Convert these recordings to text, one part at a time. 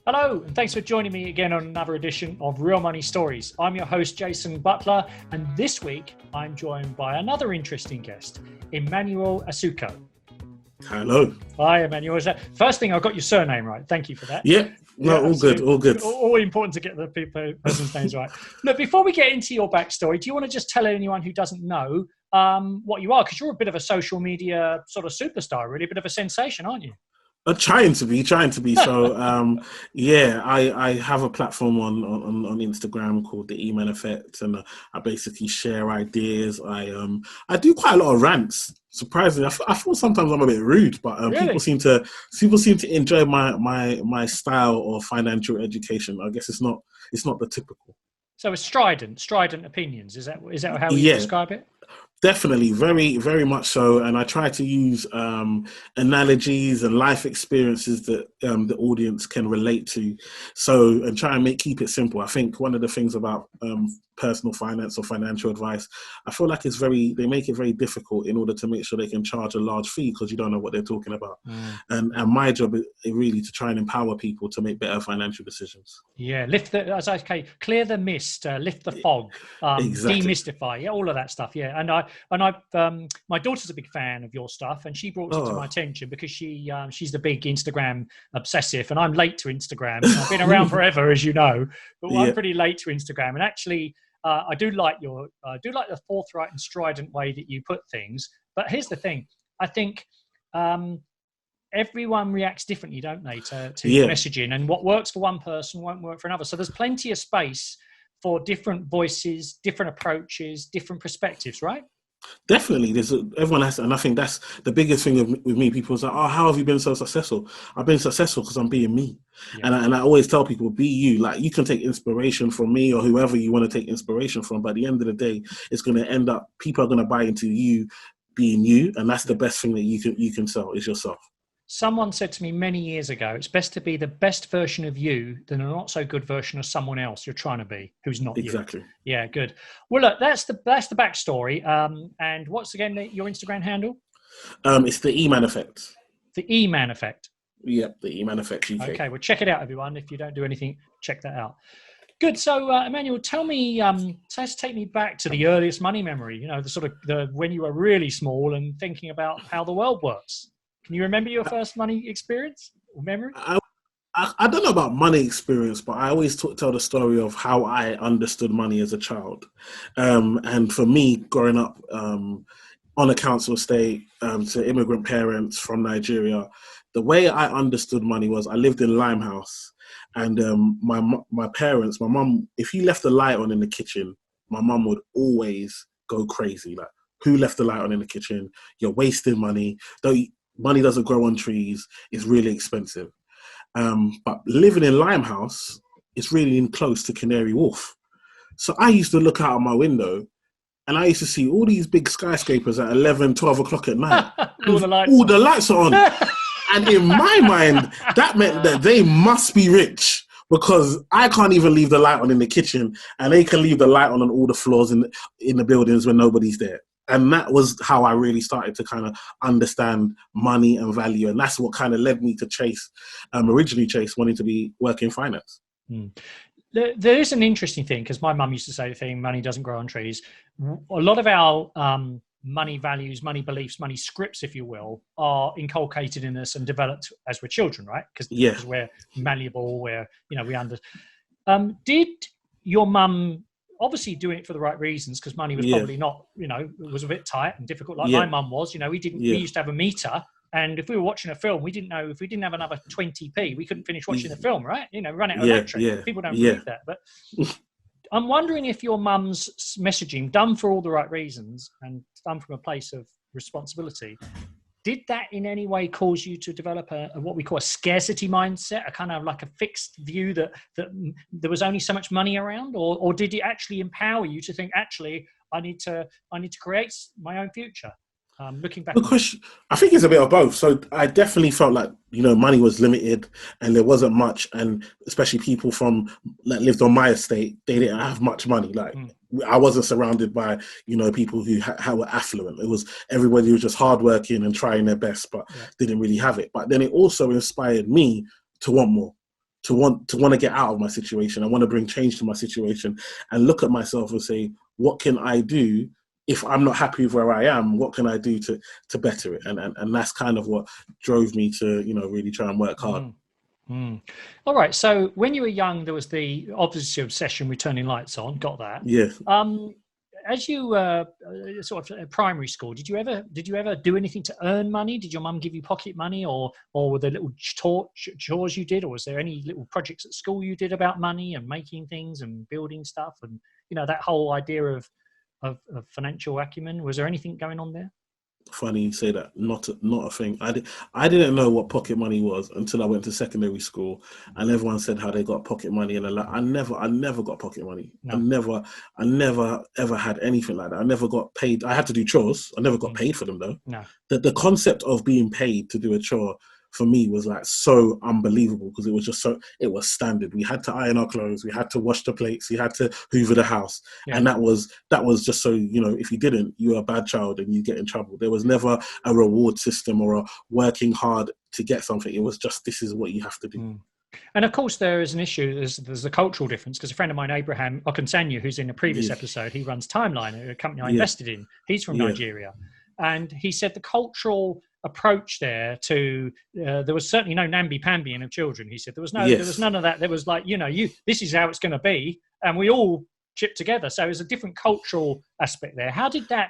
Hello, and thanks for joining me again on another edition of Real Money Stories. I'm your host, Jason Butler, and this week I'm joined by another interesting guest, Emmanuel Asuquo. Hello. Hi, Emmanuel. First thing, I got your surname right. Thank you for that. Yeah, no, all good, all good. All important to get the person's names right. Look, before we get into your backstory, do you want to just tell anyone who doesn't know what you are? Because you're a bit of a social media sort of superstar, really, a bit of a sensation, aren't you? Trying to be. So, yeah, I have a platform on Instagram called the Eman Effect, and I basically share ideas. I do quite a lot of rants. Surprisingly, I feel sometimes I'm a bit rude, but Really? people seem to enjoy my style of financial education. I guess it's not the typical. So it's strident opinions. Is that how you Yeah. describe it? Definitely, very, very much so. And I try to use analogies and life experiences that the audience can relate to. So, and try and keep it simple. I think one of the things about personal finance or financial advice, I feel like they make it very difficult in order to make sure they can charge a large fee because you don't know what they're talking about. And my job is really to try and empower people to make better financial decisions. Yeah, clear the mist, lift the fog, Exactly. demystify, yeah, all of that stuff. Yeah, my daughter's a big fan of your stuff, and she brought it to my attention because she's the big Instagram obsessive, and I'm late to Instagram. I've been around forever, as you know, but I'm pretty late to Instagram. And actually, I do like the forthright and strident way that you put things. But here's the thing: I think everyone reacts differently, don't they, to messaging, and what works for one person won't work for another. So there's plenty of space for different voices, different approaches, different perspectives, right? Definitely, everyone has, and I think that's the biggest thing with me. People say, "Oh, how have you been so successful?" I've been successful because I'm being me, and I always tell people, "Be you." Like you can take inspiration from me or whoever you want to take inspiration from, but at the end of the day, it's going to end up people are going to buy into you being you, and that's the best thing that you can sell is yourself. Someone said to me many years ago, it's best to be the best version of you than a not so good version of someone else you're trying to be, who's not Exactly. you. Yeah, good. Well, look, that's the backstory. And what's again your Instagram handle? It's the Eman Effect. The Eman Effect. Yep, the Eman Effect UK. Okay, well, check it out, everyone. If you don't do anything, check that out. Good. So, Emmanuel, tell me, take me back to the earliest money memory. You know, the when you were really small and thinking about how the world works. Can you remember your first money experience or memory? I don't know about money experience, but I always tell the story of how I understood money as a child. And for me, growing up on a council estate to immigrant parents from Nigeria, the way I understood money was I lived in Limehouse. And my parents, my mum, if you left the light on in the kitchen, my mum would always go crazy. Like, who left the light on in the kitchen? You're wasting money. Money doesn't grow on trees. It's really expensive. But living in Limehouse, it's really close to Canary Wharf. So I used to look out of my window and I used to see all these big skyscrapers at 11, 12 o'clock at night. all the lights are on. And in my mind, that meant that they must be rich because I can't even leave the light on in the kitchen and they can leave the light on all the floors in the buildings when nobody's there. And that was how I really started to kind of understand money and value. And that's what kind of led me to originally wanting to be working in finance. There is an interesting thing, because my mum used to say the thing, money doesn't grow on trees. A lot of our money values, money beliefs, money scripts, if you will, are inculcated in us and developed as we're children, right? Because we're malleable, did your mum, obviously doing it for the right reasons, because money was probably not, it was a bit tight and difficult, like my mum was, we used to have a meter, and if we were watching a film, we didn't know if we didn't have another 20p, we couldn't finish watching the film, right? Run out of electric. People don't believe that. But I'm wondering if your mum's messaging, done for all the right reasons and done from a place of responsibility, did that in any way cause you to develop a what we call a scarcity mindset, a kind of like a fixed view that there was only so much money around, or did it actually empower you to think, actually, I need to create my own future? Looking back, the question, I think it's a bit of both. So I definitely felt like money was limited and there wasn't much, and especially people that lived on my estate, they didn't have much money. Like I wasn't surrounded by people who were affluent. It was everybody who was just hardworking and trying their best, but didn't really have it. But then it also inspired me to want more. to get out of my situation. I want to bring change to my situation and look at myself and say, what can I do? If I'm not happy with where I am, what can I do to better it? And that's kind of what drove me to, really try and work hard. All right. So when you were young, there was the obviously obsession with turning lights on. Got that? Yeah. As you sort of primary school, did you ever do anything to earn money? Did your mum give you pocket money, or were there little chores you did, or was there any little projects at school you did about money and making things and building stuff and that whole idea of financial acumen? Was there anything going on there? Funny you say that. Not a thing. I didn't know what pocket money was until I went to secondary school, and everyone said how they got pocket money, and I never got pocket money. No. I never ever had anything like that. I never got paid. I had to do chores. I never got paid for them though. No. The concept of being paid to do a chore for me was like so unbelievable, because it was just it was standard. We had to iron our clothes, we had to wash the plates, we had to hoover the house. Yeah. And that was just so, if you didn't, you were a bad child and you get in trouble. There was never a reward system or a working hard to get something. It was just, this is what you have to do. And of course, there is an issue. There's a cultural difference, because a friend of mine, Abraham Okunsanyu, who's in a previous episode, he runs Timeline, a company I invested in. He's from Nigeria. And he said the cultural approach there to there was certainly no namby-pambying of children. He said there was none of that. There was like, this is how it's going to be, and we all chip together. So there's a different cultural aspect there. How did that?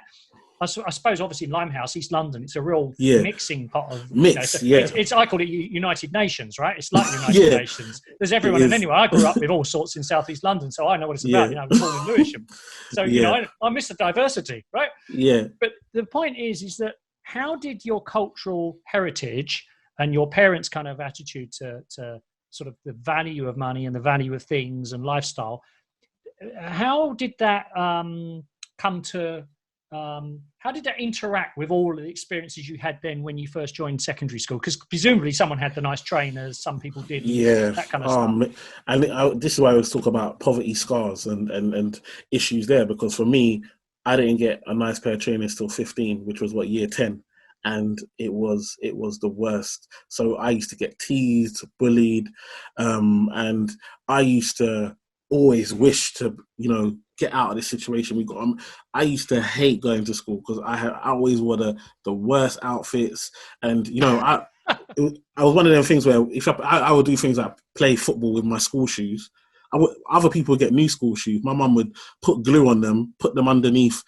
I suppose obviously in Limehouse, East London, it's a real mixing pot of it's I call it United Nations, right? It's like United Nations. There's everyone, and anyway, I grew up with all sorts in South East London, so I know what it's about. I was born in Lewisham, so I miss the diversity, right? Yeah. But the point is that how did your cultural heritage and your parents' kind of attitude to sort of the value of money and the value of things and lifestyle, how did that come to? How did that interact with all the experiences you had then when you first joined secondary school? Because presumably someone had the nice trainers, some people didn't. That kind of stuff. And this is why I always talk about poverty scars and issues there. Because for me, I didn't get a nice pair of trainers till 15, which was year 10. And it was the worst. So I used to get teased, bullied, and I used to always wish to, get out of this situation we got. I used to hate going to school because I always wore the worst outfits, and I was one of them things where if I would do things like play football with my school shoes. Other people would get new school shoes. My mum would put glue on them, put them underneath,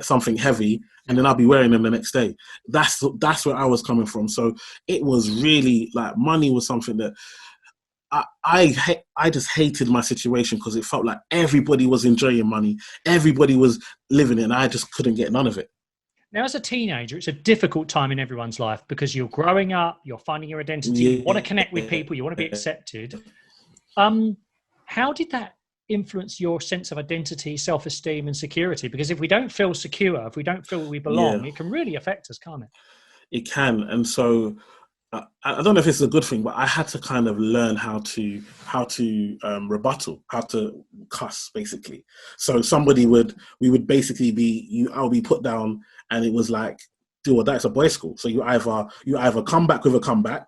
something heavy, and then I'll be wearing them the next day. That's where I was coming from. So it was really like money was something that I just hated my situation, because it felt like everybody was enjoying money, everybody was living it, and I just couldn't get none of it. Now, as a teenager, it's a difficult time in everyone's life, because you're growing up, you're finding your identity, you want to connect with people, you want to be accepted. How did that influence your sense of identity, self-esteem, and security? Because if we don't feel secure, if we don't feel we belong, it can really affect us, can't it? It can. And so I don't know if it's a good thing, but I had to kind of learn how to rebuttal, how to cuss, basically. So we would basically I'll be put down, and it was like, do or die. It's a boys' school. So you either come back with a comeback,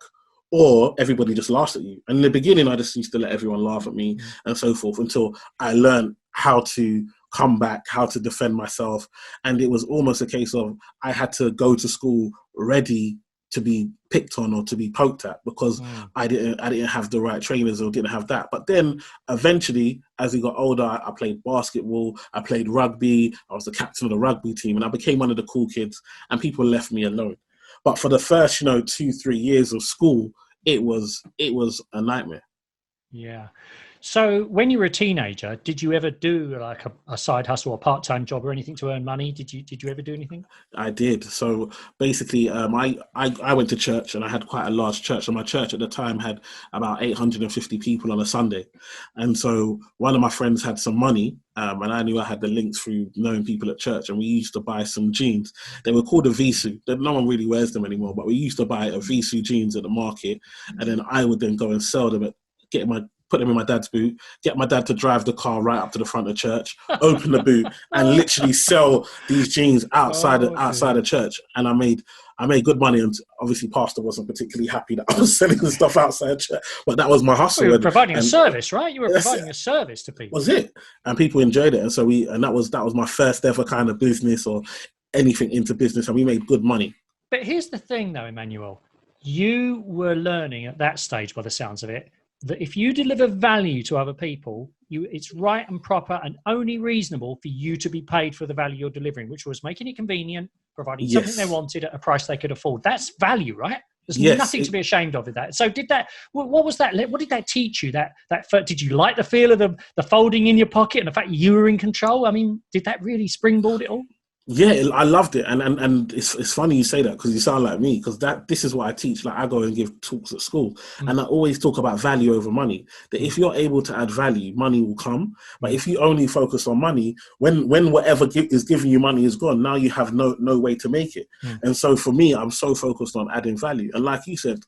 or everybody just laughs at you. And in the beginning, I just used to let everyone laugh at me and so forth, until I learned how to come back, how to defend myself. And it was almost a case of I had to go to school ready to be picked on or to be poked at, because I didn't have the right trainers or didn't have that. But then eventually, as we got older, I played basketball, I played rugby, I was the captain of the rugby team, and I became one of the cool kids, and people left me alone. But for the first, 2-3 years of school, it was a nightmare. Yeah. So when you were a teenager, did you ever do like a side hustle or part-time job or anything to earn money? Did you ever do anything? I did. So basically, I went to church, and I had quite a large church. And my church at the time had about 850 people on a Sunday. And so one of my friends had some money, and I knew I had the links through knowing people at church, and we used to buy some jeans. They were called a Visu. No one really wears them anymore, but we used to buy a Visu jeans at the market, and then I would then go and sell them put them in my dad's boot, get my dad to drive the car right up to the front of church, open the boot, and literally sell these jeans outside of church. And I made I made good money, and obviously pastor wasn't particularly happy that I was selling the stuff outside church, but that was my hustle. Well, you were providing a service, right? You were providing a service to people. Was it? And people enjoyed it. And so that was my first ever kind of business or anything into business, and we made good money. But here's the thing though, Emmanuel, you were learning at that stage, by the sounds of it, that if you deliver value to other people, it's right and proper and only reasonable for you to be paid for the value you're delivering, which was making it convenient, providing something they wanted at a price they could afford. That's value, right? There's nothing to be ashamed of with that. So what was that? What did that teach you? Did you like the feel of the folding in your pocket and the fact you were in control? I mean, did that really springboard it all? Yeah, I loved it, and it's funny you say that because you sound like me, because this is what I teach. Like I go and give talks at school, and I always talk about value over money. That if you're able to add value, money will come. But if you only focus on money, when whatever is giving you money is gone, now you have no way to make it. And so for me, I'm so focused on adding value, and like you said,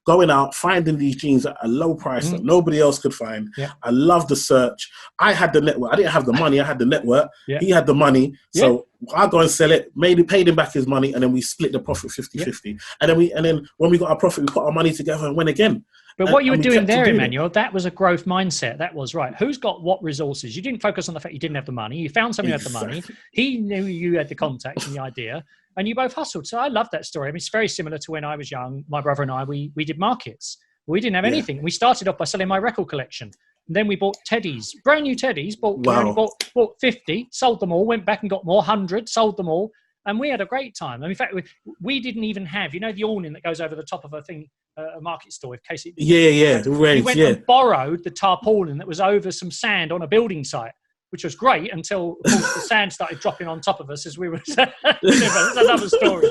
going out, finding these jeans at a low price that nobody else could find. I love the search. I had the network. I didn't have the money. I had the network. He had the money. So I go and sell it, paid him back his money, and then we split the profit 50-50. And then when we got our profit, we put our money together and went again. But what you were doing there, Emmanuel, that was a growth mindset. That was right. Who's got what resources? You didn't focus on the fact you didn't have the money. You found somebody who had the money. He knew you had the contacts and the idea, and you both hustled. So I love that story. I mean, it's very similar to when I was young. My brother and I, we did markets. We didn't have anything. We started off by selling my record collection. And then we bought teddies, brand new teddies. We only bought 50, sold them all, went back and got more, 100, sold them all. And we had a great time. And in fact, we didn't even have, the awning that goes over the top of a thing, a market store, in case it... We went and borrowed the tarpaulin that was over some sand on a building site, which was great until, of course, the sand started dropping on top of us as we were... That's another story.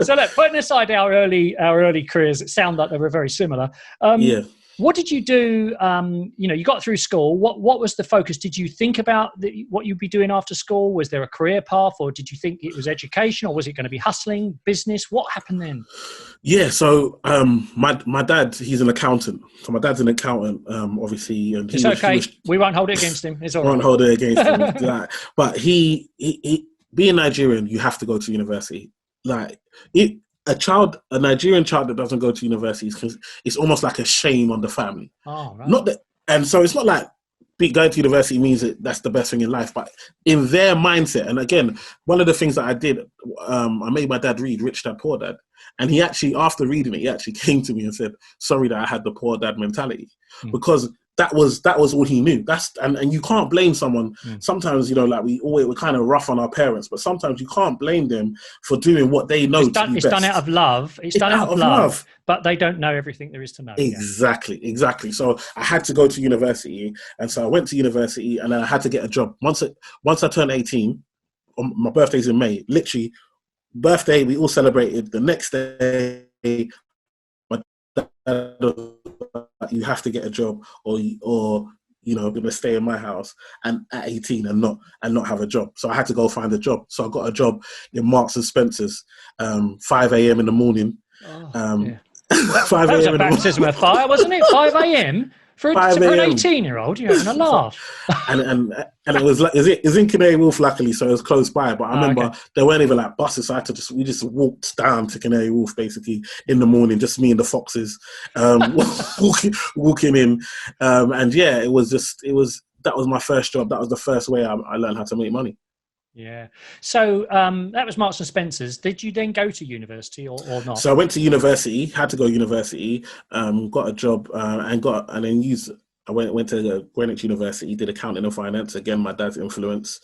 So look, putting aside our early careers, it sounded like they were very similar. What did you do? You got through school. What was the focus? Did you think about what you'd be doing after school? Was there a career path, or did you think it was education, or was it going to be hustling, business? What happened then? Yeah, so my dad, he's an accountant. So my dad's an accountant, obviously. And it's okay. We won't hold it against him. It's all right. Won't hold it against him. But he being Nigerian, you have to go to university. A Nigerian child that doesn't go to university, it's almost like a shame on the family. Oh, right. And so it's not like going to university means that's the best thing in life, but in their mindset. And again, one of the things that I did, I made my dad read Rich Dad Poor Dad, and he actually, after reading it, he actually came to me and said, "Sorry that I had the poor dad mentality," because that was all he knew. And you can't blame someone. Sometimes, we're kind of rough on our parents, but sometimes you can't blame them for doing what they know. It's done out of love. It's done out of love, but they don't know everything there is to know. Exactly. So I had to go to university, and so I went to university, and then I had to get a job. Once I turned 18, my birthday's in May. Literally, birthday, we all celebrated. The next day, my dad, you have to get a job, or gonna stay in my house and at 18 and not have a job. So I had to go find a job. So I got a job in Marks and Spencer's, 5 a.m. in the morning. 5 a.m. That was a baptism of fire, wasn't it? 5 a.m. For an 18-year-old, you're having a laugh. and it was like, it's in Canary Wharf, luckily, so it was close by. But I remember there weren't even like buses, so we just walked down to Canary Wharf basically in the morning, just me and the foxes, walking in. That was my first job. That was the first way I learned how to make money. Yeah. So that was Marks and Spencer's. Did you then go to university or not? So I went to university, had to go to university, got a job, I went to Greenwich University, did accounting and finance. Again, my dad's influence.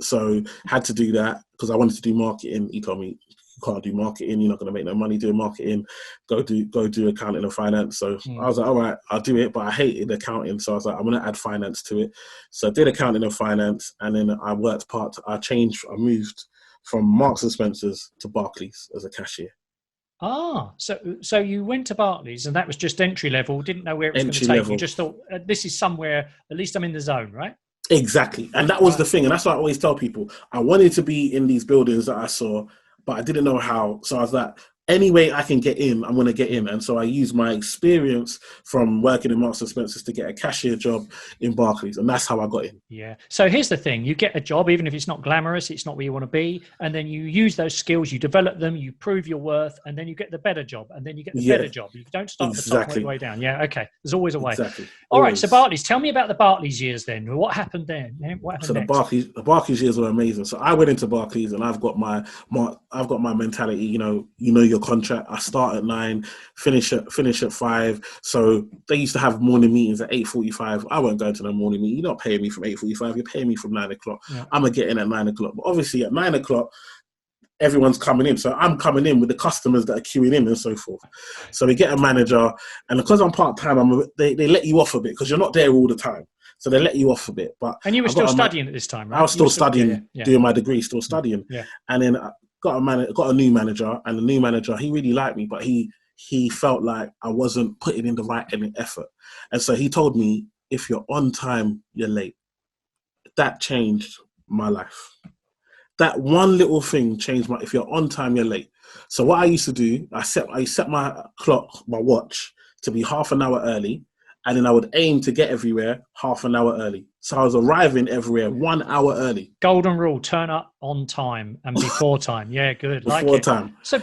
So had to do that because I wanted to do marketing. He told me, you can't do marketing, you're not going to make no money doing marketing, go do accounting and finance. So I was like, all right, I'll do it, but I hated accounting, so I was like, I'm going to add finance to it. So I did accounting and finance, and then I moved from Marks and Spencer's to Barclays as a cashier. So you went to Barclays, and that was just entry level, didn't know where it was going to take you, just thought, this is somewhere, at least I'm in the zone, right? Exactly. And that was the thing, and that's what I always tell people. I wanted to be in these buildings that I saw, but I didn't know how. So I was like, any way I can get in, I'm going to get in. And so I use my experience from working in Marks and Spencer's to get a cashier job in Barclays. And that's how I got in. Yeah. So here's the thing. You get a job, even if it's not glamorous, it's not where you want to be. And then you use those skills, you develop them, you prove your worth, and then you get the better job. And then you get the better job. You don't start at the top and work your way down. Yeah. Okay. There's always a way. Exactly. All right. So Barclays, tell me about the Barclays years then. What happened then? What happened next? The Barclays years were amazing. So I went into Barclays and I've got my mentality, you know your contract. I start at 9, finish at 5. So they used to have morning meetings at 8:45. I won't go to the morning meeting. You're not paying me from 8:45. You're paying me from 9 o'clock. Yeah. I'm gonna get in at 9 o'clock. But obviously at 9 o'clock, everyone's coming in. So I'm coming in with the customers that are queuing in and so forth. So we get a manager, and because I'm part-time, they let you off a bit because you're not there all the time. So they let you off a bit. And you were still studying at this time, right? I was still studying, doing my degree, still studying. Yeah. And then got a new manager, and the new manager, he really liked me, but he felt like I wasn't putting in the right effort. And so he told me, if you're on time, you're late. That changed my life. That one little thing changed if you're on time, you're late. So what I used to do, I set my watch to be half an hour early, and then I would aim to get everywhere half an hour early. So I was arriving everywhere 1 hour early. Golden rule: turn up on time and before time. Yeah, good. Before time. So,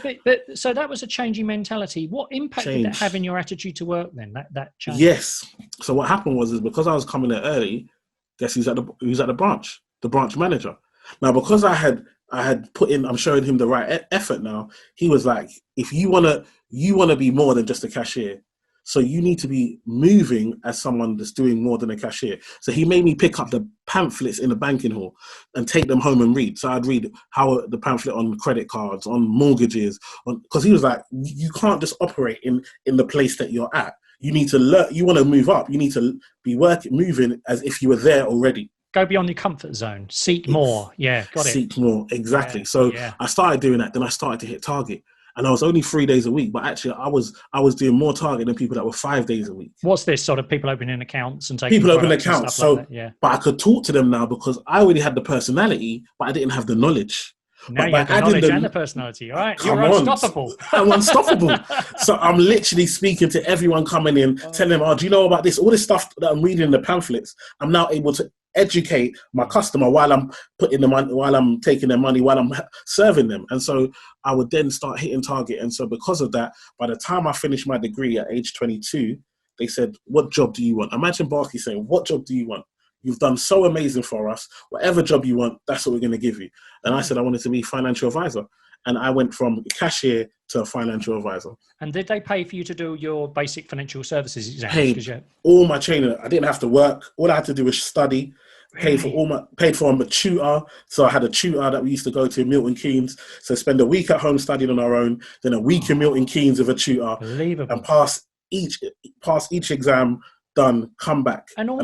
so that was a changing mentality. What impact did that have in your attitude to work then? That change. Yes. So what happened was because I was coming there early, guess who's at the branch? The branch manager. Now, because I had put in, I'm showing him the right effort. Now he was like, if you wanna be more than just a cashier. So you need to be moving as someone that's doing more than a cashier. So he made me pick up the pamphlets in the banking hall and take them home and read. So I'd read how the pamphlet on credit cards, on mortgages, because he was like, you can't just operate in the place that you're at. You need to learn. You want to move up. You need to be moving as if you were there already. Go beyond your comfort zone. Seek more. Yeah, got it. Seek more. Exactly. So I started doing that. Then I started to hit target. And I was only 3 days a week, but actually I was doing more target than people that were 5 days a week. What's this sort of people opening accounts and taking people opening accounts? So, like that, but I could talk to them now because I already had the personality, but I didn't have the knowledge. Now you have the knowledge and the personality. All right, you're unstoppable. I'm unstoppable. So I'm literally speaking to everyone coming in, telling them, "Oh, do you know about this? All this stuff that I'm reading in the pamphlets. I'm now able to educate my customer while I'm putting the money, while I'm taking their money, while I'm serving them." And so I would then start hitting target. And so because of that, by the time I finished my degree at age 22, they said, "What job do you want?" Imagine Barclays saying, "What job do you want? You've done so amazing for us. Whatever job you want, that's what we're going to give you." And I said I wanted to be financial advisor. And I went from cashier to financial advisor. And did they pay for you to do your basic financial services exams? Paid all my training. I didn't have to work. All I had to do was study. Paid for a tutor. So I had a tutor that we used to go to in Milton Keynes. So spend a week at home studying on our own, then a week in Milton Keynes with a tutor. Unbelievable. And pass each exam, done, come back. And all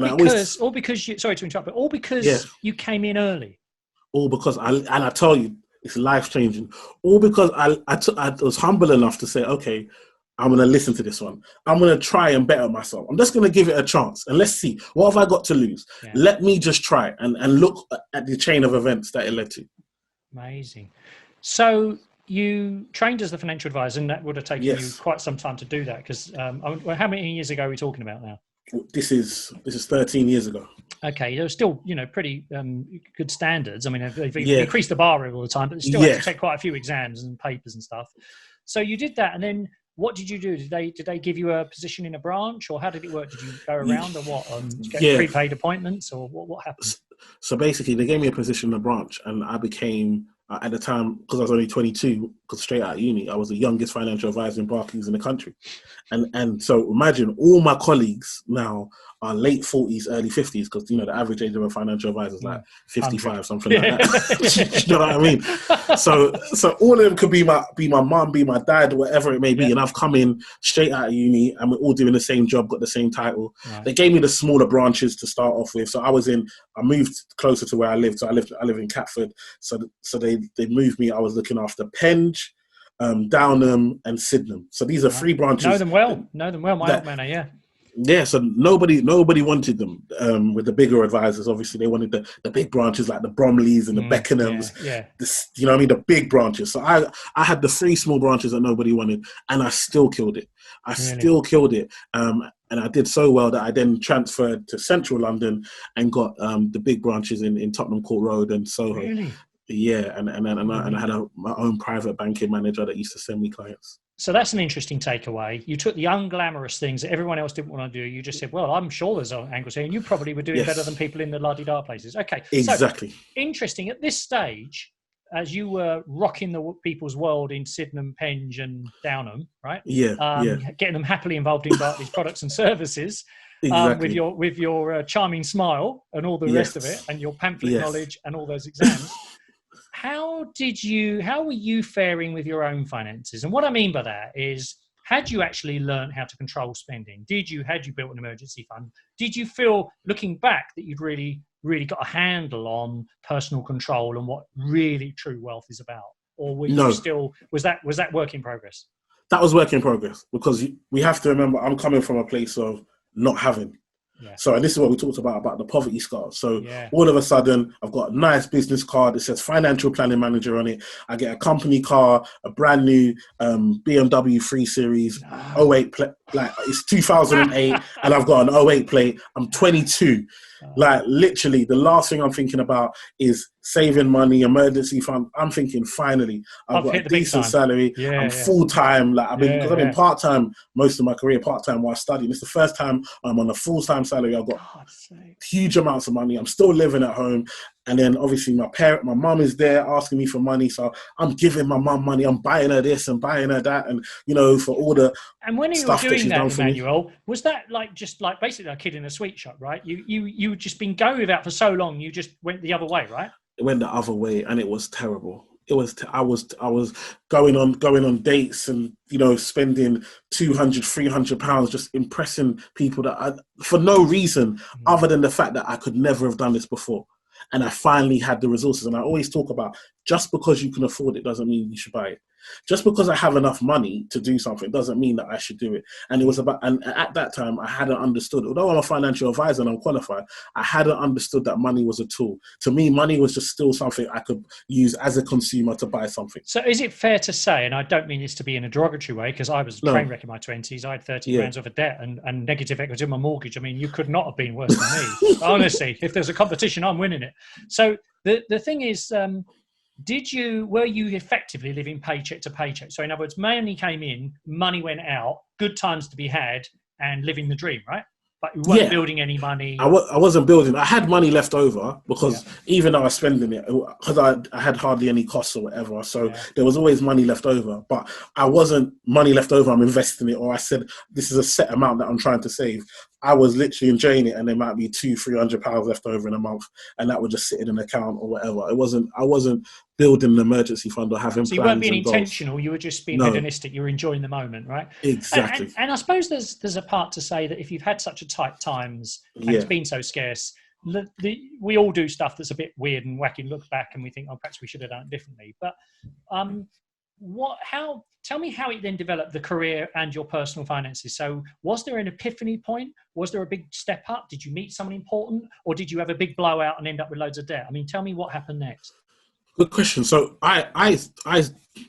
because you, sorry to interrupt, but all because you came in early. All because I tell you, it's life changing. All because I was humble enough to say, okay, I'm going to listen to this one. I'm going to try and better myself. I'm just going to give it a chance and let's see. What have I got to lose? Yeah. Let me just try and look at the chain of events that it led to. Amazing. So you trained as the financial advisor, and that would have taken you quite some time to do that because how many years ago are we talking about now? This is 13 years ago. Okay, there was still, pretty good standards. I mean, they've increased the bar all the time, but they still had to take quite a few exams and papers and stuff. So you did that, and then what did you do? Did they give you a position in a branch, or how did it work? Did you go around, or what? Did you get prepaid appointments, or what happened? So basically, they gave me a position in a branch, and I became at the time, because I was only 22, because straight out of uni, I was the youngest financial advisor in Barclays in the country. And so imagine all my colleagues now are late 40s, early 50s, because, the average age of a financial advisor is like 55, something like that. You know what I mean? So all of them could be my mum, be my dad, whatever it may be. And I've come in straight out of uni, and we're all doing the same job, got the same title. Right. They gave me the smaller branches to start off with. So I moved closer to where I lived. So I live in Catford. So they moved me. I was looking after Penge, Downham and Sydenham. So these are 3 branches. Know them well. My old man, yeah. Yeah, so nobody wanted them with the bigger advisors. Obviously, they wanted the big branches like the Bromleys and the Beckenhams. Yeah. You know what I mean? The big branches. So I had the 3 small branches that nobody wanted, and I still killed it. Still killed it. And I did so well that I then transferred to central London and got the big branches in Tottenham Court Road and Soho. Really? Yeah, and I had my own private banking manager that used to send me clients. So that's an interesting takeaway. You took the unglamorous things that everyone else didn't want to do. You just said, well, I'm sure there's angles here. And you probably were doing better than people in the la-di-da places. Okay. Exactly. So, interesting. At this stage, as you were rocking the people's world in Sydenham, Penge and Downham, right? Getting them happily involved in Barclays products and services. Exactly. With your charming smile and all the rest of it and your pamphlet knowledge and all those exams. How were you faring with your own finances? And what I mean by that is, had you actually learned how to control spending? Had you built an emergency fund? Did you feel, looking back, that you'd really, really got a handle on personal control and what really true wealth is about? Or were you still, was that work in progress? That was work in progress, because we have to remember, I'm coming from a place of not having. Yeah. So, and this is what we talked about the poverty scars. So all of a sudden, I've got a nice business card. It says financial planning manager on it. I get a company car, a brand new BMW 3 Series, 08 like it's 2008, and I've got an 08 plate. I'm 22. Like literally, the last thing I'm thinking about is saving money, emergency fund. I'm thinking, finally, I've got a decent salary. I'm full time. Like I've been part time most of my career, part time while studying. It's the first time I'm on a full time salary. I've got huge amounts of money. I'm still living at home, and then obviously my mum is there asking me for money, so I'm giving my mum money. I'm buying her this and buying her that, and for all the and when you were doing that, Emmanuel, was that just like basically a kid in a sweet shop, right? You just been going with that for so long, you just went the other way, right? It went the other way, and it was terrible. It was. I was going on dates and spending £200-300 just impressing people for no reason other than the fact that I could never have done this before. And I finally had the resources. And I always talk about, just because you can afford it doesn't mean you should buy it. Just because I have enough money to do something doesn't mean that I should do it. And it was and at that time, I hadn't understood, although I'm a financial advisor and I'm qualified, I hadn't understood that money was a tool. To me, money was just still something I could use as a consumer to buy something. So is it fair to say, and I don't mean this to be in a derogatory way, because I was a train wreck in my 20s, I had 30 grand worth of debt and negative equity in my mortgage. I mean, you could not have been worse than me. Honestly, if there's a competition, I'm winning it. So the thing is, were you effectively living paycheck to paycheck? So in other words, money came in, money went out, good times to be had, and living the dream, right? But you weren't building any money. I wasn't building. I had money left over because even though I was spending it, because I had hardly any costs or whatever, so there was always money left over. But I wasn't money left over, I'm investing it, or I said, this is a set amount that I'm trying to save. I was literally enjoying it, and there might be £200-300 left over in a month, and that would just sit in an account or whatever. I wasn't building an emergency fund or having plans. So you weren't being intentional. You were just being hedonistic. You were enjoying the moment, right? Exactly. And I suppose there's a part to say that if you've had such a tight times and it's been so scarce, we all do stuff that's a bit weird and wacky. Look back and we think, oh, perhaps we should have done it differently. But tell me how it then developed, the career and your personal finances. So was there an epiphany point? Was there a big step up? Did you meet someone important, or did you have a big blowout and end up with loads of debt? I mean, tell me what happened next. Good question. So I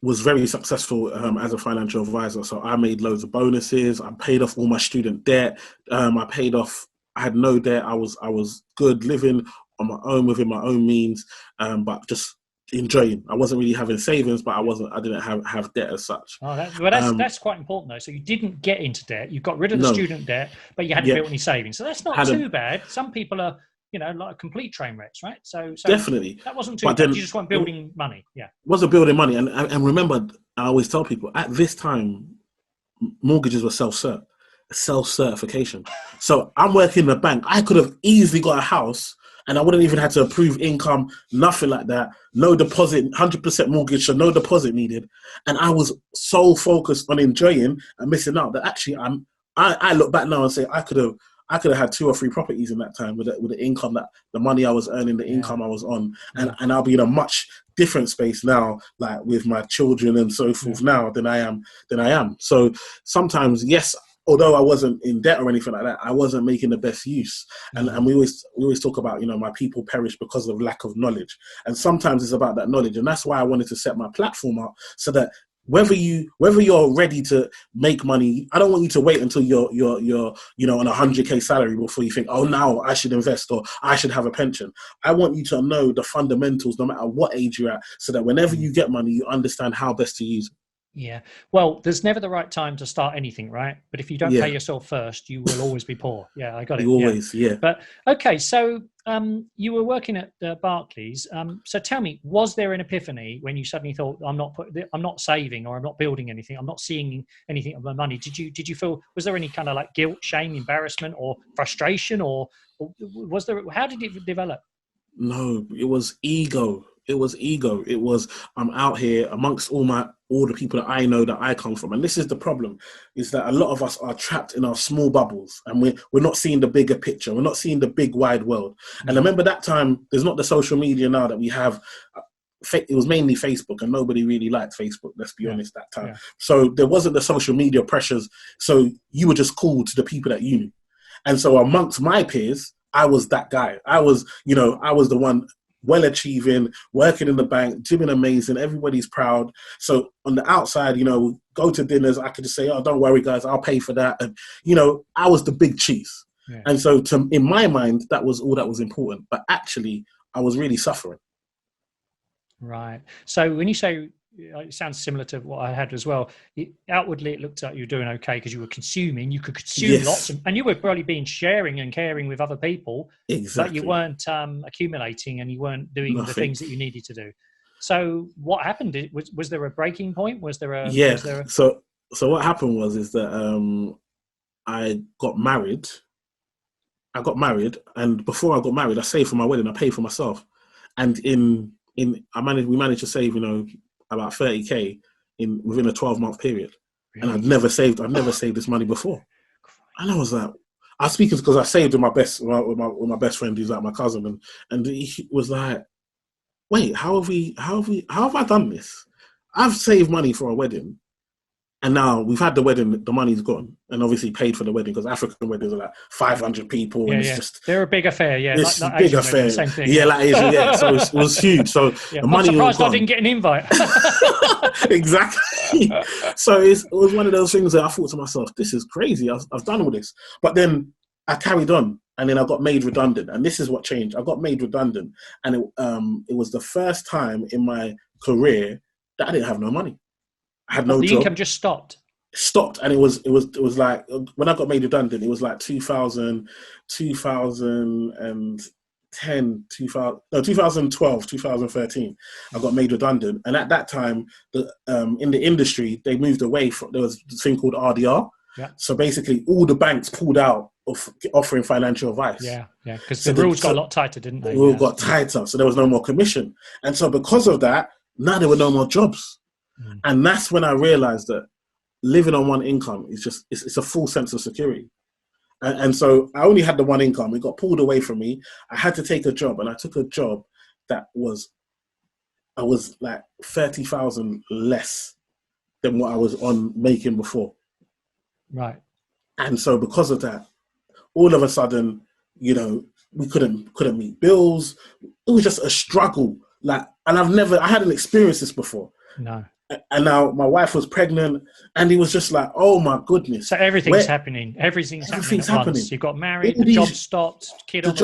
was very successful as a financial advisor. So I made loads of bonuses. I paid off all my student debt. I had no debt. I was good, living on my own within my own means, but just enjoying. I wasn't really having savings, but I didn't have debt as such. Oh, that's quite important though. So you didn't get into debt. You got rid of the student debt, but you hadn't built any savings. So that's not too bad. Some people are, like complete train wrecks, right? So definitely that wasn't too bad. You just weren't building money. Yeah, wasn't building money. And remember, I always tell people at this time, mortgages were self-certification. So I'm working in the bank. I could have easily got a house, and I wouldn't even have to approve income, nothing like that. No deposit, 100% mortgage, so no deposit needed. And I was so focused on enjoying and missing out that actually I look back now and say I could have had 2 or 3 properties in that time with the income, that the money I was earning, the income I was on, and I'll be in a much different space now, like with my children and so forth now than I am. So sometimes, yes, although I wasn't in debt or anything like that, I wasn't making the best use. And we always talk about, my people perish because of lack of knowledge. And sometimes it's about that knowledge. And that's why I wanted to set my platform up, so that whether you're ready to make money, I don't want you to wait until you're on a 100K salary before you think, oh, now I should invest or I should have a pension. I want you to know the fundamentals no matter what age you're at, so that whenever you get money, you understand how best to use it. Yeah. Well, there's never the right time to start anything, right? But if you don't pay yourself first, you will always be poor. Yeah, I got it. You always, yeah. But okay, so you were working at Barclays. So tell me, was there an epiphany when you suddenly thought, I'm not saving, or I'm not building anything, I'm not seeing anything of my money? Did you feel, was there any kind of like guilt, shame, embarrassment, or frustration, or was there? How did it develop? No, it was ego. It was, I'm out here amongst all the people that I know, that I come from. And this is the problem, is that a lot of us are trapped in our small bubbles, and we're not seeing the bigger picture. We're not seeing the big wide world. And I remember that time, there's not the social media now that we have. It was mainly Facebook, and nobody really liked Facebook, let's be honest, that time. Yeah. So there wasn't the social media pressures. So you were just cool to the people that you knew. And so amongst my peers, I was that guy. I was the one well achieving, working in the bank, doing amazing. Everybody's proud. So on the outside, go to dinners, I could just say, oh, don't worry, guys, I'll pay for that. And, I was the big cheese. Yeah. And so in my mind, that was all that was important. But actually, I was really suffering. Right. So when you say, it sounds similar to what I had as well. Outwardly, it looked like you were doing okay because you were consuming. You could consume lots, and you were probably being sharing and caring with other people. Exactly. But you weren't accumulating, and you weren't doing the things that you needed to do. So what happened? Was there a breaking point? Was there a So what happened is that I got married. And before I got married, I saved for my wedding. I paid for myself, and we managed to save about 30K within a 12-month period. Really? And I'd never saved this money before. And I was like, I was speaking because I saved with my best friend, who's like my cousin, and he was like, wait, how have I done this? I've saved money for a wedding, and now we've had the wedding, the money's gone, and obviously paid for the wedding, because African weddings are like 500 people, and it's just, they're a big affair, It's like a big affair, wedding, same thing. Like Asian, So it was huge. So the money I'm surprised was gone. I didn't get an invite. Exactly. So it was one of those things that I thought to myself, this is crazy. I've done all this, but then I carried on, and then I got made redundant, and this is what changed. I got made redundant, and it was the first time in my career that I didn't have no money. I had no job. The income just stopped, and it was like, when I got made redundant, it was like 2012, 2013. I got made redundant, and at that time, in the industry, they moved away from, there was this thing called RDR. Yeah. So basically, all the banks pulled out of offering financial advice. Yeah, because the rules got a lot tighter, didn't they? The rules got tighter, so there was no more commission, and so because of that, now there were no more jobs. And that's when I realized that living on one income is just, it's a full sense of security. And so I only had the one income. It got pulled away from me. I had to take a job, and I took a job that I was like 30,000 less than what I was on making before. Right. And so because of that, all of a sudden, we couldn't meet bills. It was just a struggle. And I hadn't experienced this before. No. And now my wife was pregnant, and it was just like, oh my goodness. So everything's happening. Everything's happening. You got married, the job stopped, kid on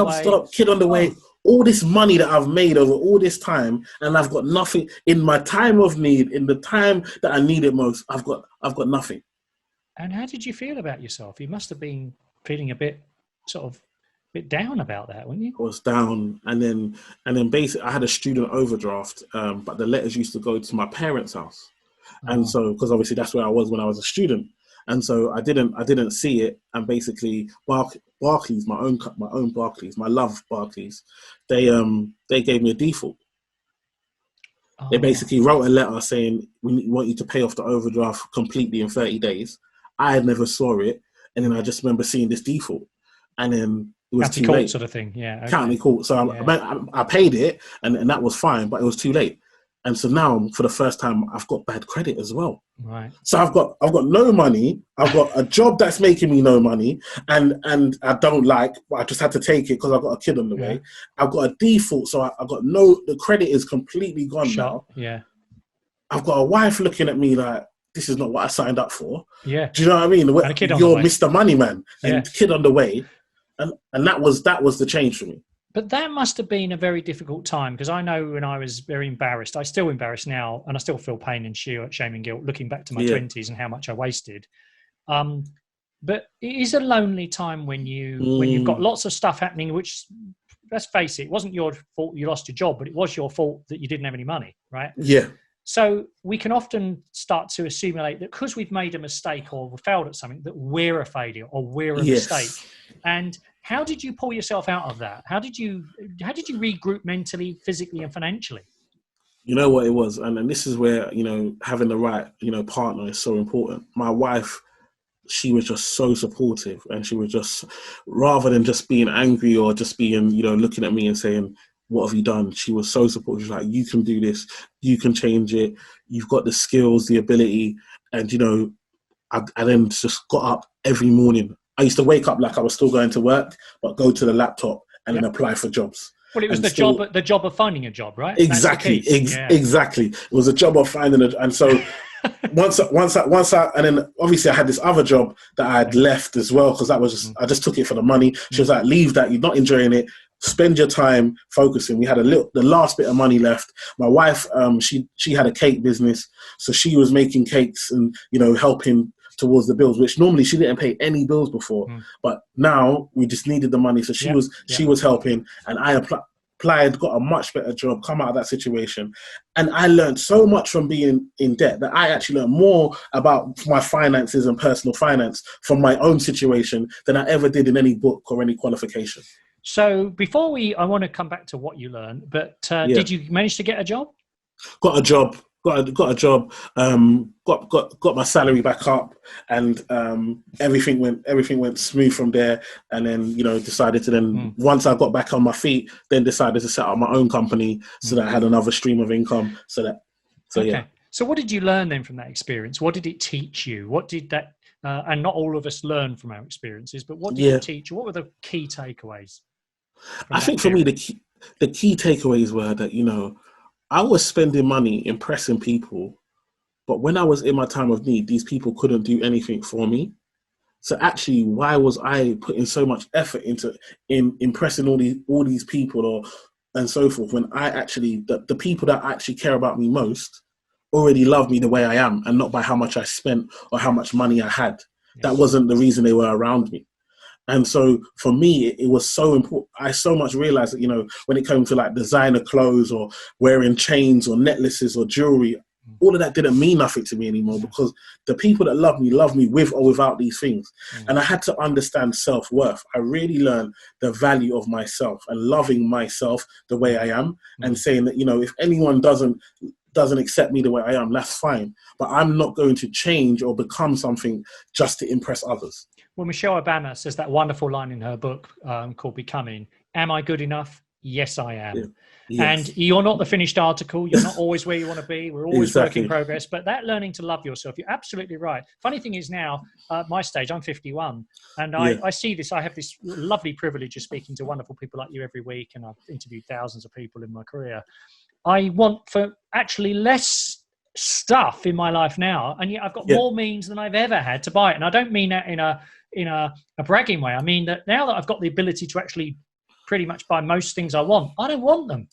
the way. All this money that I've made over all this time, and I've got nothing in my time of need, in the time that I need it most. I've got nothing. And how did you feel about yourself? You must have been feeling a bit down about that, weren't you? I was down, and then basically I had a student overdraft, but the letters used to go to my parents' house, and so, because obviously that's where I was when I was a student, and so I didn't see it, and basically Barclays, my own Barclays, my love Barclays, they gave me a default. They basically wrote a letter saying, we want you to pay off the overdraft completely in 30 days. I never saw it, and then I just remember seeing this default, and then it was county too court late. Sort of thing, yeah. Okay. County court. So I paid it, and that was fine, but it was too late. And so now, for the first time, I've got bad credit as well. Right. So I've got no money. I've got a job that's making me no money, and I don't like. I just had to take it because I've got a kid on the way. I've got a default, so I've got the credit is completely gone now. Yeah. I've got a wife looking at me like, this is not what I signed up for. Yeah. Do you know what I mean? And a kid You're Mr. Money Man, and kid on the way, and that was the change for me. But that must have been a very difficult time, because I know when I was very embarrassed, I'm still embarrassed now, and I still feel pain and shame and guilt looking back to my 20s and how much I wasted. But it is a lonely time when you've got lots of stuff happening, which, let's face it, it wasn't your fault you lost your job, but it was your fault that you didn't have any money, right? Yeah. So we can often start to assimilate that because we've made a mistake or failed at something, that we're a failure or we're a mistake. And how did you pull yourself out of that? How did you regroup mentally, physically, and financially? You know what it was, and this is where, having the right, partner is so important. My wife, she was just so supportive, and she was just, rather than just being angry or just being, looking at me and saying, what have you done? She was so supportive. She was like, you can do this, you can change it, you've got the skills, the ability. And, I then just got up every morning. I used to wake up like I was still going to work, but go to the laptop and then apply for jobs. Well, it was the job of finding a job, right? Exactly. Exactly. It was a job of finding it. And so once I, and then obviously I had this other job that I had left as well, because that was just, I just took it for the money. She was like, leave that, you're not enjoying it. Spend your time focusing. We had the last bit of money left. My wife, she had a cake business, so she was making cakes and, helping towards the bills, which normally she didn't pay any bills before. But now we just needed the money. So she was helping, and I applied, got a much better job, come out of that situation. And I learned so much from being in debt that I actually learned more about my finances and personal finance from my own situation than I ever did in any book or any qualification. So before I want to come back to what you learned, but did you manage to get a job? Got a job. Got a job. Got my salary back up, and everything went smooth from there. And then decided to once I got back on my feet, then decided to set up my own company so that I had another stream of income. Yeah. So what did you learn then from that experience? What did it teach you? What did that? And not all of us learn from our experiences, but what did it teach you? What were the key takeaways? I think for me, the key takeaways were that, I was spending money impressing people, but when I was in my time of need, these people couldn't do anything for me. So actually, why was I putting so much effort into impressing all these people and so forth, when I actually, the people that actually care about me most already love me the way I am, and not by how much I spent or how much money I had. Yes. That wasn't the reason they were around me. And so for me, it was so important. I so much realized that, when it came to like designer clothes or wearing chains or necklaces or jewelry, all of that didn't mean nothing to me anymore, because the people that love me with or without these things. And I had to understand self-worth. I really learned the value of myself and loving myself the way I am, and saying that, if anyone doesn't accept me the way I am, that's fine. But I'm not going to change or become something just to impress others. Well, Michelle Obama says that wonderful line in her book called Becoming. Am I good enough? Yes, I am. Yeah. Yes. And you're not the finished article. You're not always where you want to be. We're always work in progress. But that learning to love yourself, you're absolutely right. Funny thing is now, at my stage, I'm 51. And I see this. I have this lovely privilege of speaking to wonderful people like you every week. And I've interviewed thousands of people in my career. I want for actually less stuff in my life now, and yet I've got more means than I've ever had to buy it. And I don't mean that in a bragging way. I mean that now that I've got the ability to actually pretty much buy most things I want, I don't want them.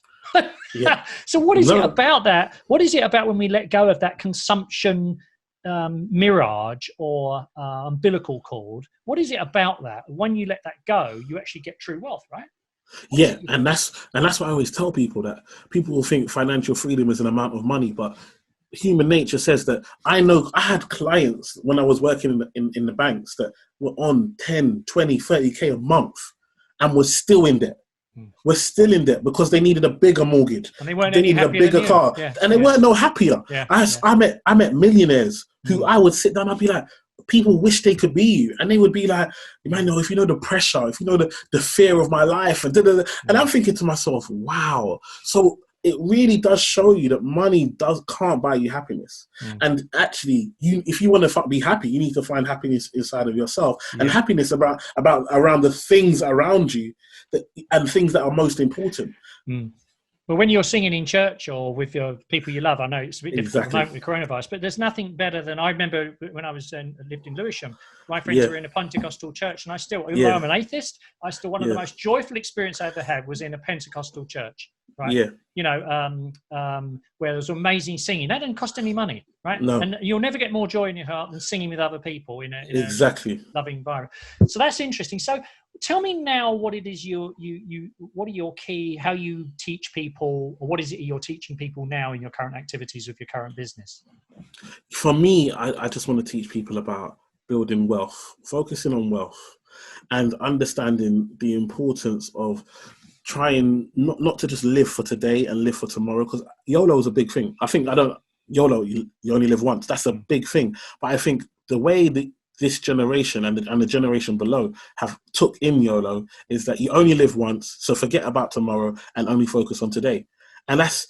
So what is it about that? What is it about when we let go of that consumption mirage or umbilical cord? What is it about that? When you let that go, you actually get true wealth, right? Yeah, and that's what I always tell people, that people will think financial freedom is an amount of money, but human nature says that. I know I had clients when I was working in the banks that were on 10, 20, 30K a month and were still in debt. We're still in debt because they needed a bigger mortgage. And they needed a bigger car. And they weren't no happier. I met millionaires who I would sit down, I'd be like, people wish they could be you. And they would be like, Emmanuel, if you know the pressure, if you know the fear of my life, and I'm thinking to myself, wow. So it really does show you that money can't buy you happiness. And actually, if you want to be happy, you need to find happiness inside of yourself, and happiness about around the things around you and things that are most important. Well, when you're singing in church or with your people you love, I know it's a bit difficult at the moment with coronavirus, but there's nothing better than, I remember when I was lived in Lewisham, my friends were in a Pentecostal church, and even though I'm an atheist, one of the most joyful experience I ever had was in a Pentecostal church, right? You know, where there was amazing singing. That didn't cost any money, right? No. And you'll never get more joy in your heart than singing with other people in a loving environment. So that's interesting. So tell me now what it is what are your key, how you teach people, or what is it you're teaching people now in your current activities with your current business? For me, I just want to teach people about building wealth, focusing on wealth, and understanding the importance of trying not to just live for today and live for tomorrow, because YOLO is a big thing. I think YOLO, you only live once. That's a big thing. But I think the way that this generation and the generation below have took in YOLO is that you only live once, so forget about tomorrow and only focus on today. And that's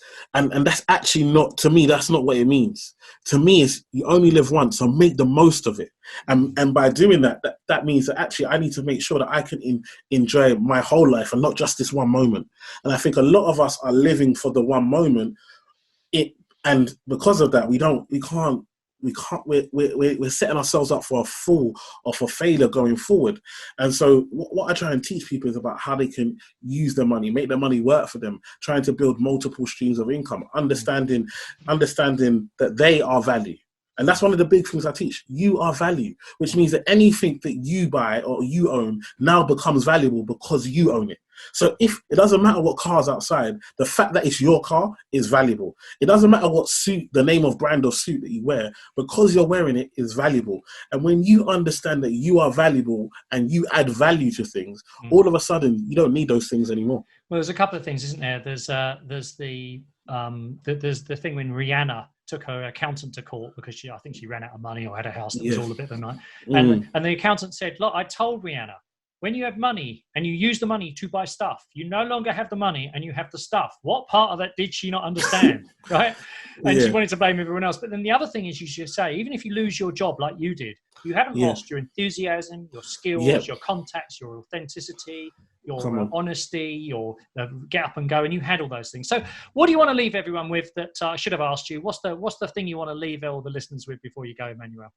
actually not, to me, that's not what it means. To me, is you only live once, so make the most of it. And by doing that means that actually I need to make sure that I can enjoy my whole life and not just this one moment. And I think a lot of us are living for the one moment. And because of that, we're setting ourselves up for a fall or for failure going forward. And so what I try and teach people is about how they can use their money, make their money work for them, trying to build multiple streams of income, understanding that they are value. And that's one of the big things I teach. You are value, which means that anything that you buy or you own now becomes valuable because you own it. So if it doesn't matter what car's outside, the fact that it's your car is valuable. It doesn't matter what suit, the name of brand of suit that you wear, because you're wearing it is valuable. And when you understand that you are valuable and you add value to things, all of a sudden you don't need those things anymore. Well, there's a couple of things, isn't there? There's the thing when Rihanna took her accountant to court because I think she ran out of money or had a house that was all a bit of a night. And the accountant said, look, I told Rihanna, when you have money and you use the money to buy stuff, you no longer have the money and you have the stuff. What part of that did she not understand? Right? And she wanted to blame everyone else. But then the other thing is, you should say, even if you lose your job like you did, you haven't lost your enthusiasm, your skills, your contacts, your authenticity, your honesty, your get up and go, and you had all those things. So what do you want to leave everyone with that I should have asked you? What's the thing you want to leave all the listeners with before you go, Emmanuel?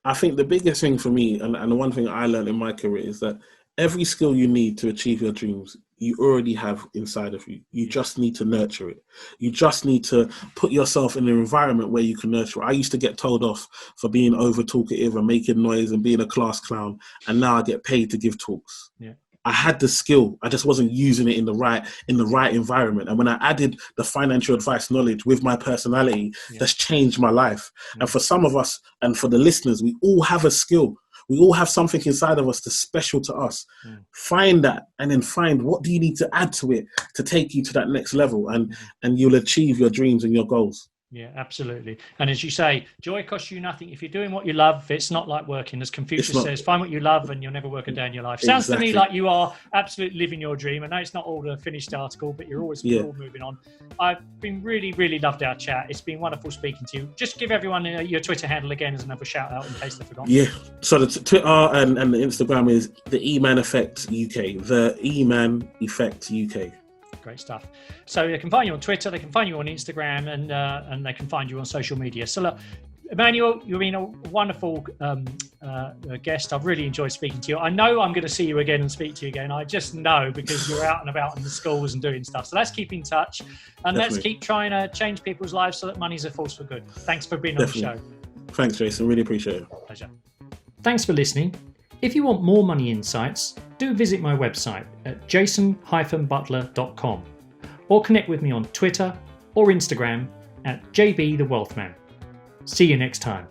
I think the biggest thing for me, and the one thing I learned in my career, is that every skill you need to achieve your dreams, you already have inside of you. You just need to nurture it. You just need to put yourself in an environment where you can nurture it. I used to get told off for being over talkative and making noise and being a class clown, and now I get paid to give talks. Yeah. I had the skill. I just wasn't using it in the right environment. And when I added the financial advice knowledge with my personality, that's changed my life. And for some of us, and for the listeners, we all have a skill. We all have something inside of us that's special to us. Find that, and then find what do you need to add to it to take you to that next level, and you'll achieve your dreams and your goals. Yeah, absolutely. And as you say, joy costs you nothing. If you're doing what you love, it's not like working. As Confucius says, find what you love and you'll never work a day in your life. Sounds to me like you are absolutely living your dream. I know it's not all the finished article, but you're always all moving on. I've been really loved our chat. It's been wonderful speaking to you. Just give everyone your Twitter handle again as another shout out in case they forgot. Yeah. So the Twitter and the Instagram is the Eman Effect UK. The Eman Effect UK. Great stuff. So they can find you on Twitter, they can find you on Instagram, and they can find you on social media. So look, Emmanuel, you've been a wonderful guest. I've really enjoyed speaking to you. I know I'm going to see you again and speak to you again. I just know, because you're out and about in the schools and doing stuff. So let's keep in touch, and let's keep trying to change people's lives so that money's a force for good. Thanks for being on the show. Thanks, Jason. Really appreciate it. Pleasure. Thanks for listening. If you want more money insights, do visit my website at jason-butler.com or connect with me on Twitter or Instagram at JB the Wealthman. See you next time.